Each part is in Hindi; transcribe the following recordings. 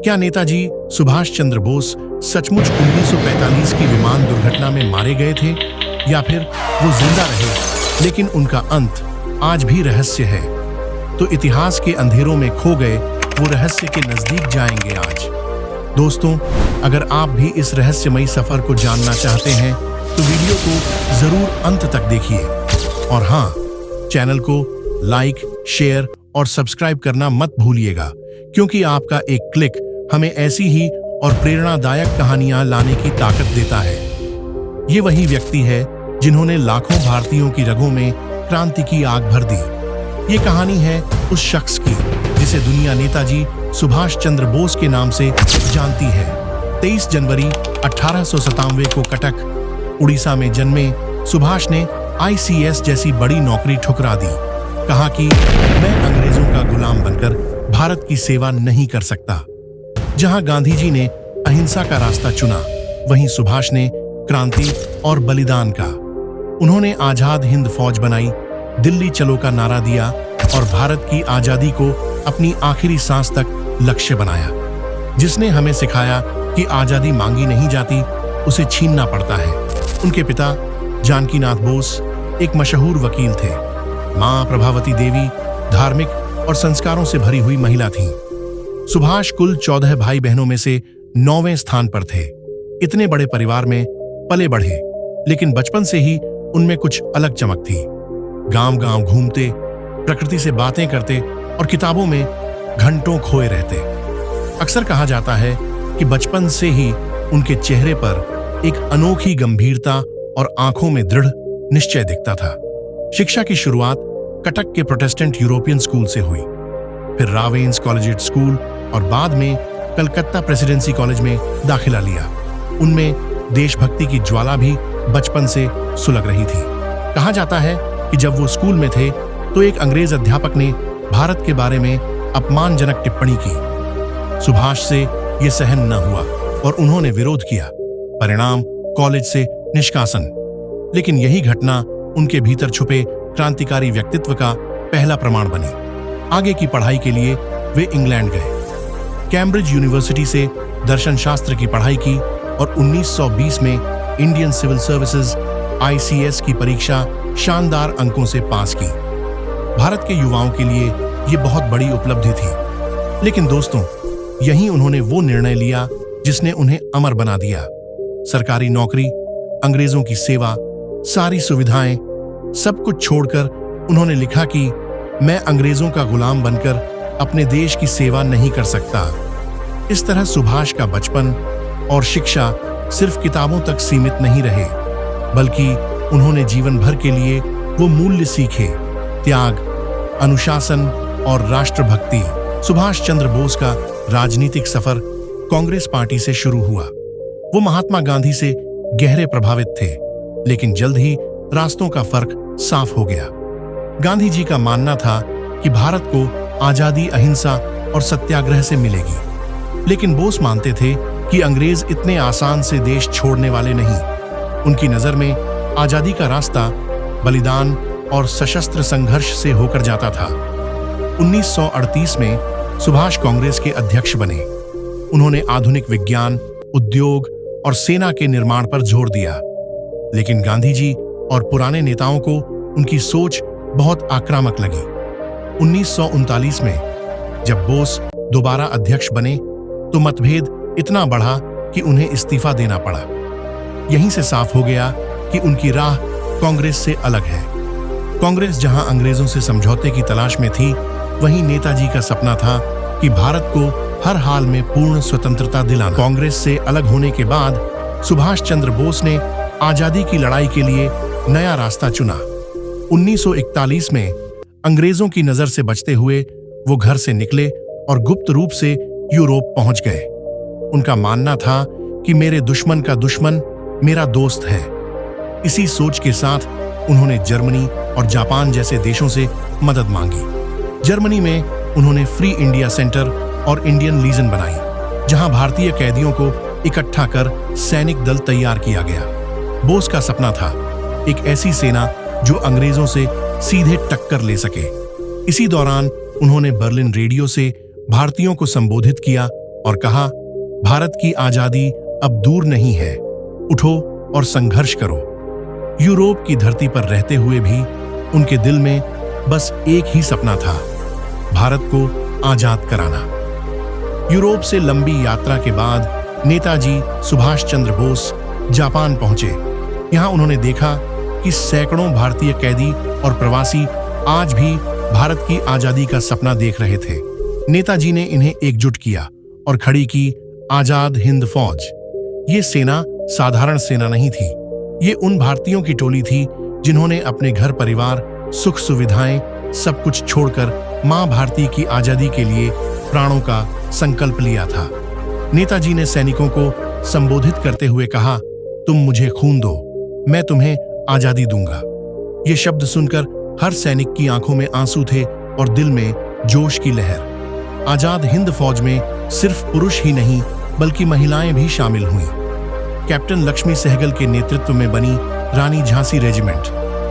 क्या नेताजी सुभाष चंद्र बोस सचमुच 1945 की विमान दुर्घटना में मारे गए थे, या फिर वो जिंदा रहे लेकिन उनका अंत आज भी रहस्य है? तो इतिहास के अंधेरों में खो गए वो रहस्य के नजदीक जाएंगे आज। दोस्तों, अगर आप भी इस रहस्यमयी सफर को जानना चाहते हैं तो वीडियो को जरूर अंत तक देखिए। और हाँ, चैनल को लाइक, शेयर और सब्सक्राइब करना मत भूलिएगा, क्योंकि आपका एक क्लिक हमें ऐसी ही और प्रेरणादायक कहानियां लाने की ताकत देता है। ये वही व्यक्ति है जिन्होंने लाखों भारतीयों की रगों में क्रांति की आग भर दी। ये कहानी है उस शख्स की जिसे दुनिया नेताजी सुभाष चंद्र बोस के नाम से जानती है। 23 जनवरी 1897 को कटक, उड़ीसा में जन्मे सुभाष ने ICS जैसी बड़ी नौकरी ठुकरा दी। कहा कि मैं अंग्रेजों का गुलाम बनकर भारत की सेवा नहीं कर सकता। जहां गांधी जी ने अहिंसा का रास्ता चुना, वहीं सुभाष ने क्रांति और बलिदान का। उन्होंने आजाद हिंद फौज बनाई, दिल्ली चलो का नारा दिया और भारत की आजादी को अपनी आखिरी सांस तक लक्ष्य बनाया, जिसने हमें सिखाया कि आजादी मांगी नहीं जाती, उसे छीनना पड़ता है। उनके पिता जानकीनाथ बोस एक मशहूर वकील थे। मां प्रभावती देवी धार्मिक और संस्कारों से भरी हुई महिला थीं। सुभाष कुल 14 भाई बहनों में से 9वें स्थान पर थे। इतने बड़े परिवार में पले बढ़े, लेकिन बचपन से ही उनमें कुछ अलग चमक थी। गांव-गांव घूमते, प्रकृति से बातें करते और किताबों में घंटों खोए रहते। अक्सर कहा जाता है कि बचपन से ही उनके चेहरे पर एक अनोखी गंभीरता और आंखों में दृढ़ निश्चय दिखता था। शिक्षा की शुरुआत कटक के प्रोटेस्टेंट यूरोपियन स्कूल से हुई, फिर रावेन्स कॉलेजिएट स्कूल और बाद में कलकत्ता प्रेसिडेंसी कॉलेज में दाखिला लिया। उनमें देशभक्ति की ज्वाला भी बचपन से सुलग रही थी। कहा जाता है कि जब वो स्कूल में थे तो एक अंग्रेज अध्यापक ने भारत के बारे में अपमानजनक टिप्पणी की। सुभाष से ये सहन न हुआ और उन्होंने विरोध किया। परिणाम कॉलेज से निष्कासन। लेकिन यही घटना उनके भीतर छुपे क्रांतिकारी व्यक्तित्व का पहला प्रमाण बनी। आगे की पढ़ाई के लिए वे इंग्लैंड गए। कैम्ब्रिज यूनिवर्सिटी से दर्शन शास्त्र की पढ़ाई की और 1920 में इंडियन सिविल सर्विसेज ICS की परीक्षा शानदार अंकों से पास की। भारत के युवाओं के लिए ये बहुत बड़ी उपलब्धि थी। लेकिन दोस्तों, यहीं उन्होंने वो निर्णय लिया जिसने उन्हें अमर बना दिया। सरकारी नौकरी, अंग्रेजों की सेवा, सारी सुविधाएं, सब कुछ छोड़कर उन्होंने लिखा कि मैं अंग्रेजों का गुलाम बनकर अपने देश की सेवा नहीं कर सकता। इस तरह सुभाष का बचपन और शिक्षा सिर्फ किताबों तक सीमित नहीं रहे, बल्कि उन्होंने जीवन भर के लिए वो मूल्य सीखे: त्याग, अनुशासन और राष्ट्रभक्ति। सुभाष चंद्र बोस का राजनीतिक सफर कांग्रेस पार्टी से शुरू हुआ। वो महात्मा गांधी से गहरे प्रभावित थे, लेकिन जल्द ही रास्तों का फर्क साफ हो गया। गांधी जी का मानना था कि भारत को आजादी अहिंसा और सत्याग्रह से मिलेगी, लेकिन बोस मानते थे कि अंग्रेज इतने आसान से देश छोड़ने वाले नहीं। उनकी नजर में आजादी का रास्ता बलिदान और सशस्त्र संघर्ष से होकर जाता था। 1938 में सुभाष कांग्रेस के अध्यक्ष बने। उन्होंने आधुनिक विज्ञान, उद्योग और सेना के निर्माण पर जोर दिया, लेकिन गांधी जी और पुराने नेताओं को उनकी सोच बहुत आक्रामक लगी। 1939 में जब बोस दोबारा अध्यक्ष बने तो मतभेद इतना बढ़ा कि उन्हें इस्तीफा देना पड़ा। यहीं से साफ हो गया कि उनकी राह कांग्रेस से अलग है। कांग्रेस जहां अंग्रेजों से समझौते की तलाश में थी, वहीं नेताजी का सपना था कि भारत को हर हाल में पूर्ण स्वतंत्रता दिलाना। कांग्रेस से अलग होने के बाद सुभाष चंद्र बोस ने आजादी की लड़ाई के लिए नया रास्ता चुना। 1941 में अंग्रेजों की नजर से बचते हुए वो घर से निकले और गुप्त रूप से यूरोप पहुंच गए। उनका मानना था कि मेरे दुश्मन का दुश्मन मेरा दोस्त है। इसी सोच के साथ उन्होंने जर्मनी और जापान जैसे देशों से मदद मांगी। जर्मनी में उन्होंने फ्री इंडिया सेंटर और इंडियन लीजन बनाई, जहां भारतीय कैदियों को इकट्ठा कर सैनिक दल तैयार किया गया। बोस का सपना था एक ऐसी सेना जो अंग्रेजों से सीधे टक्कर ले सके। इसी दौरान उन्होंने बर्लिन रेडियो से भारतीयों को संबोधित किया और कहा, भारत की आजादी अब दूर नहीं है, उठो और संघर्ष करो। यूरोप की धरती पर रहते हुए भी उनके दिल में बस एक ही सपना था, भारत को आजाद कराना। यूरोप से लंबी यात्रा के बाद नेताजी सुभाष चंद्र बोस जापान पहुंचे। यहां उन्होंने देखा कि सैकड़ों भारतीय कैदी और प्रवासी आज भी भारत की आजादी का सपना देख रहे थे। नेताजी ने इन्हें एकजुट किया और खड़ी की आजाद हिंद फौज। ये सेना साधारण सेना नहीं थी, ये उन भारतीयों की टोली थी जिन्होंने अपने घर परिवार, सुख सुविधाएं सब कुछ छोड़कर मां भारती की आजादी के लिए प्राणों का संकल्प लिया था। नेताजी ने सैनिकों को संबोधित करते हुए कहा, तुम मुझे खून दो, मैं तुम्हें आजादी दूंगा। ये शब्द सुनकर हर सैनिक की आंखों में आंसू थे और दिल में जोश की लहर। आजाद हिंद फौज में सिर्फ पुरुष ही नहीं बल्कि महिलाएं भी शामिल हुईं। कैप्टन लक्ष्मी सहगल के नेतृत्व में बनी रानी झांसी रेजिमेंट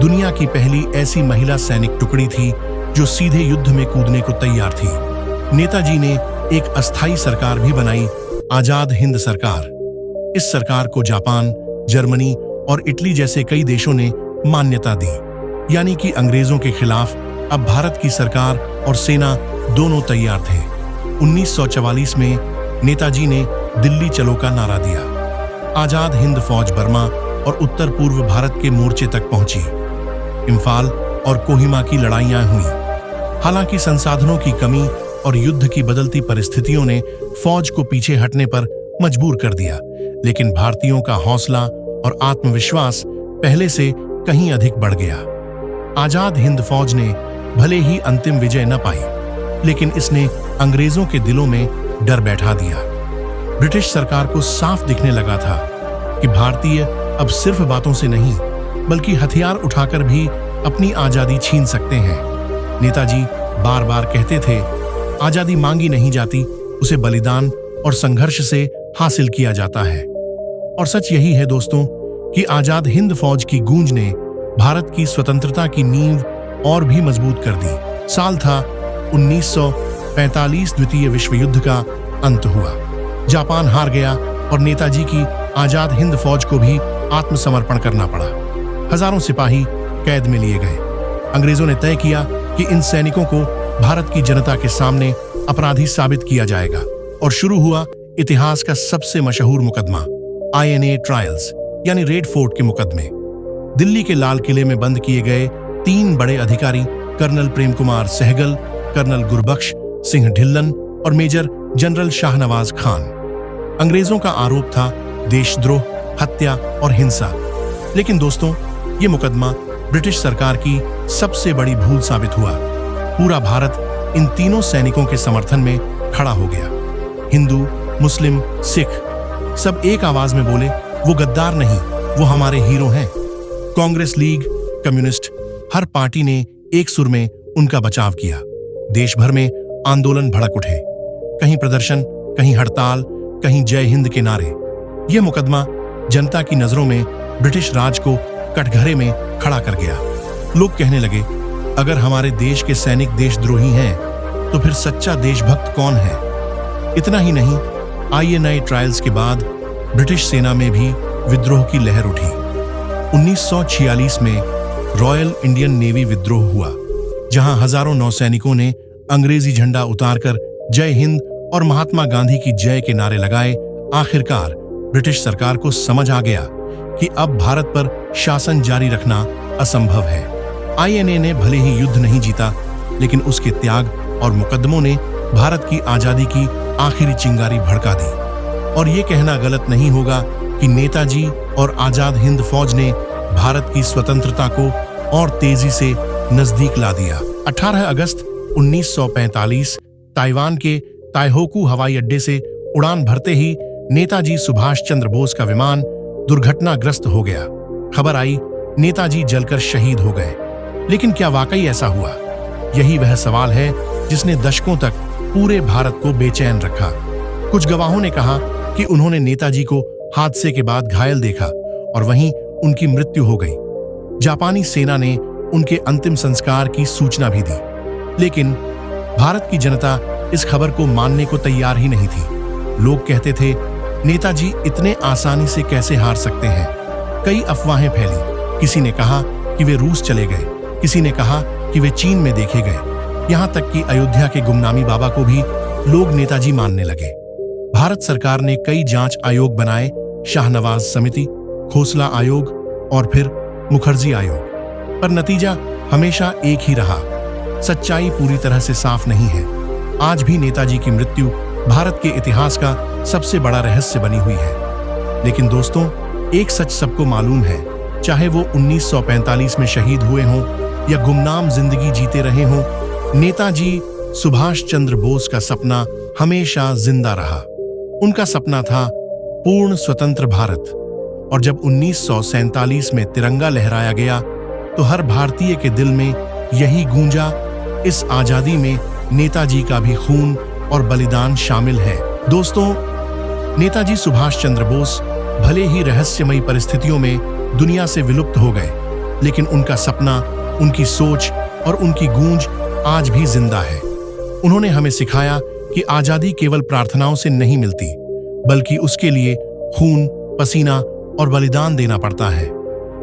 दुनिया की पहली ऐसी महिला सैनिक टुकड़ी थी जो सीधे युद्ध में कूदने को तैयार थी। नेताजी ने एक अस्थायी सरकार भी बनाई, आजाद हिंद सरकार। इस सरकार को जापान, जर्मनी और इटली जैसे कई देशों ने मान्यता दी, यानी कि अंग्रेजों के खिलाफ अब भारत की सरकार और सेना दोनों तैयार थे। 1944 में नेताजी ने दिल्ली चलो का नारा दिया। आजाद हिंद फौज बर्मा और उत्तर पूर्व भारत के मोर्चे तक पहुंची। इम्फाल और कोहिमा की लड़ाइयां हुई। हालांकि संसाधनों की कमी और युद्ध की बदलती परिस्थितियों ने फौज को पीछे हटने पर मजबूर कर दिया, लेकिन भारतीयों का हौसला और आत्मविश्वास पहले से कहीं अधिक बढ़ गया। आजाद हिंद फौज ने भले ही अंतिम विजय न पाई, लेकिन इसने अंग्रेजों के दिलों में डर बैठा दिया। ब्रिटिश सरकार को साफ दिखने लगा था कि भारतीय अब सिर्फ बातों से नहीं बल्कि हथियार उठाकर भी अपनी आजादी छीन सकते हैं। नेताजी बार बार कहते थे, आजादी मांगी नहीं जाती, उसे बलिदान और संघर्ष से हासिल किया जाता है। और सच यही है दोस्तों कि आजाद हिंद फौज की गूंज ने भारत की स्वतंत्रता की नींव और भी मजबूत कर दी। साल था 1945, द्वितीय विश्व युद्ध का अंत हुआ। जापान हार गया और नेताजी की आजाद हिंद फौज को भी आत्मसमर्पण करना पड़ा। हजारों सिपाही कैद में लिए गए। अंग्रेजों ने तय किया कि इन सैनिकों को भारत की जनता के सामने अपराधी साबित किया जाएगा और शुरू हुआ इतिहास का सबसे मशहूर मुकदमा, INA ट्रायल्स यानी रेड फोर्ट के मुकदमे। दिल्ली के लाल किले में बंद किए गए 3 बड़े अधिकारी, कर्नल प्रेम कुमार सहगल, कर्नल गुरबख्श सिंह ढिल्लन और मेजर जनरल शाहनवाज खान। अंग्रेजों का आरोप था देशद्रोह, हत्या और हिंसा। लेकिन दोस्तों, ये मुकदमा ब्रिटिश सरकार की सबसे बड़ी भूल साबित हुआ। पूरा भारत इन तीनों सैनिकों के समर्थन में खड़ा हो गया। हिंदू, मुस्लिम, सिख सब एक आवाज में बोले, वो गद्दार नहीं, वो हमारे हीरो हैं। कांग्रेस, लीग, कम्युनिस्ट हर पार्टी ने एक सुर में उनका बचाव किया। देश भर में आंदोलन भड़क उठे, कहीं प्रदर्शन, कहीं हड़ताल, कहीं जय हिंद के नारे। यह मुकदमा जनता की नजरों में ब्रिटिश राज को कटघरे में खड़ा कर गया। लोग कहने लगे, अगर हमारे देश के सैनिक देशद्रोही हैं, तो फिर सच्चा देशभक्त कौन है? इतना ही नहीं, INA ट्रायल्स के बाद ब्रिटिश सेना में भी विद्रोह की लहर उठी। 1946 में रॉयल इंडियन नेवी विद्रोह हुआ, जहां हजारों नौसैनिकों ने अंग्रेजी झंडा उतारकर जय हिंद और महात्मा गांधी की जय के नारे लगाए। आखिरकार ब्रिटिश सरकार को समझ आ गया कि अब भारत पर शासन जारी रखना असंभव है। INA ने भले ही युद्ध नहीं जीता, लेकिन उसके त्याग और मुकदमों ने भारत की आजादी की आखिरी चिंगारी भड़का दी। और ये कहना गलत नहीं होगा कि नेताजी और आजाद हिंद फौज ने भारत की स्वतंत्रता को और तेजी से नजदीक ला दिया। 18 अगस्त 1945 ताइवान के ताइहोकू हवाई अड्डे से उड़ान भरते ही नेताजी सुभाष चंद्र बोस का विमान दुर्घटनाग्रस्त हो गया। खबर आई, नेताजी जलकर शहीद हो गए। लेकिन क्या वाकई ऐसा हुआ? यही वह सवाल है जिसने दशकों तक पूरे भारत को बेचैन रखा। कुछ गवाहों ने कहा कि उन्होंने नेताजी को हादसे के बाद घायल देखा और वहीं उनकी मृत्यु हो गई। जापानी सेना ने उनके अंतिम संस्कार की सूचना भी दी, लेकिन भारत की जनता इस खबर को मानने को तैयार ही नहीं थी। लोग कहते थे, नेताजी इतने आसानी से कैसे हार सकते हैं। कई अफवाहें फैली। किसी ने कहा कि वे रूस चले गए, किसी ने कहा कि वे चीन में देखे गए। यहाँ तक कि अयोध्या के गुमनामी बाबा को भी लोग नेताजी मानने लगे। भारत सरकार ने कई जांच आयोग बनाए, शाहनवाज समिति, खोसला आयोग और फिर मुखर्जी आयोग, पर नतीजा हमेशा एक ही रहा। सच्चाई पूरी तरह से साफ नहीं है। आज भी नेताजी की मृत्यु भारत के इतिहास का सबसे बड़ा रहस्य बनी हुई है। लेकिन दोस्तों, एक सच सबको मालूम है, चाहे वो 1945 में शहीद हुए हों या गुमनाम जिंदगी जीते रहे हों, नेताजी सुभाष चंद्र बोस का सपना हमेशा जिंदा रहा। उनका सपना था पूर्ण स्वतंत्र भारत। और जब 1947 में तिरंगा लहराया गया तो हर भारतीय के दिल में यही गूंजा, इस आजादी में नेताजी का भी खून और बलिदान शामिल है। दोस्तों, नेताजी सुभाष चंद्र बोस भले ही रहस्यमयी परिस्थितियों में दुनिया से विलुप्त हो गए, लेकिन उनका सपना, उनकी सोच और उनकी गूंज आज भी जिंदा है। उन्होंने हमें सिखाया कि आजादी केवल प्रार्थनाओं से नहीं मिलती, बल्कि उसके लिए खून, पसीना और बलिदान देना पड़ता है।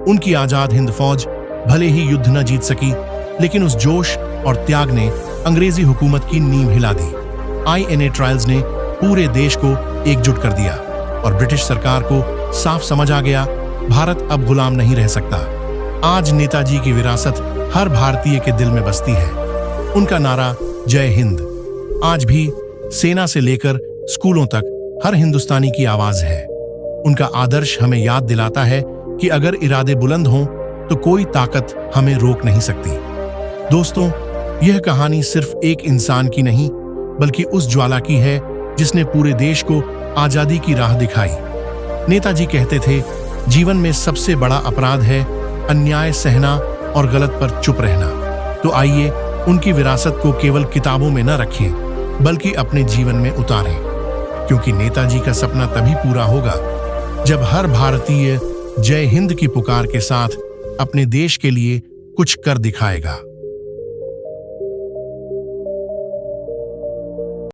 उनकी आजाद हिंद फौज भले ही युद्ध न जीत सकी, लेकिन उस जोश और त्याग ने अंग्रेजी हुकूमत की नींव हिला दी। INA ट्रायल्स ने पूरे देश को एकजुट कर दिया और ब्रिटिश सरकार को साफ समझ आ गया, भारत अब गुलाम नहीं रह सकता। आज नेताजी की विरासत हर भारतीय के दिल में बसती है। उनका नारा जय हिंद आज भी सेना से लेकर स्कूलों तक हर हिंदुस्तानी की आवाज है। उनका आदर्श हमें याद दिलाता है कि अगर इरादे बुलंद हों तो कोई ताकत हमें रोक नहीं सकती। दोस्तों, यह कहानी सिर्फ एक इंसान की नहीं, बल्कि उस ज्वाला की है जिसने पूरे देश को आजादी की राह दिखाई। नेताजी कहते थे, जीवन में सबसे बड़ा अपराध है अन्याय सहना और गलत पर चुप रहना। तो आइए उनकी विरासत को केवल किताबों में न रखें, बल्कि अपने जीवन में उतारें, क्योंकि नेताजी का सपना तभी पूरा होगा जब हर भारतीय जय हिंद की पुकार के साथ अपने देश के लिए कुछ कर दिखाएगा।